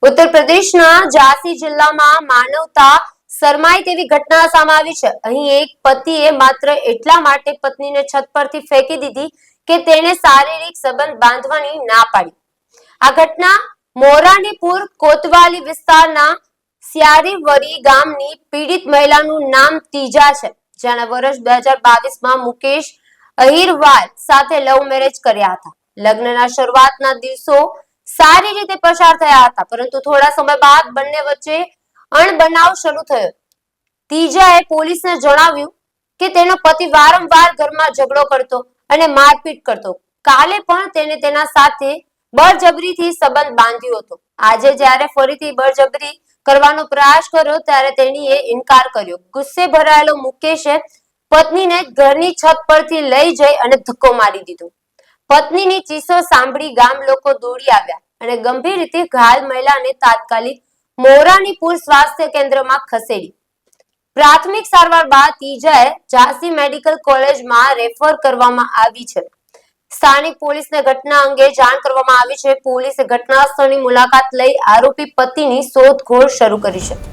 ઉત્તર પ્રદેશના ઝાંસી જિલ્લામાં માનવતા શરમાય તેવી ઘટના સામે આવી છે। અહીં એક પતિએ માત્ર એટલા માટે પત્નીને છત પરથી ફેંકી દીધી કે તેણે શારીરિક સંબંધ બાંધવાની ના પાડી। આ ઘટના મોરાનીપુર કોતવાલી વિસ્તારના સ્યારીવરી ગામની પીડિત મહિલાનું નામ તીજા છે, જેણે વર્ષ 2022માં મુકેશ અહીરવાલ સાથે લવ મેરેજ કર્યા હતા। લગ્નના શરૂઆતના દિવસો સારી રીતે પસાર થયા હતા, પરંતુ થોડા સમય બાદ બંને વચ્ચે અણબનાવ શરૂ થયો। તીજાએ પોલીસને જણાવ્યું કે તેનો પતિ વારંવાર ઘરમાં ઝઘડો કરતો અને મારપીટ કરતો। કાલે પણ તેને તેના સાથે બળજબરીથી સંબંધ બાંધ્યો હતો। આજે જ્યારે ફરીથી બળજબરી કરવાનો પ્રયાસ કર્યો ત્યારે તેણીએ ઇનકાર કર્યો। ગુસ્સે ભરાયેલો મુકેશે પત્નીને ઘરની છત પરથી લઈ જઈ અને ધક્કો મારી દીધો। પત્નીની ચીસો સાંભળી ગામ લોકો દોડી આવ્યા અને ગંભીર રીતે ઘાયલ મહિલાને તાત્કાલિક મોરાનીપુર સ્વાસ્થ્ય કેન્દ્રમાં ખસેડી। પ્રાથમિક સારવાર બાદ તીજાએ ઝાંસી મેડિકલ કોલેજમાં રેફર કરવામાં આવી છે। સ્થાનિક પોલીસને ઘટના અંગે જાણ કરવામાં આવી છે। પોલીસે ઘટના સ્થળની મુલાકાત લઈ આરોપી પતિની શોધખોળ શરૂ કરી છે।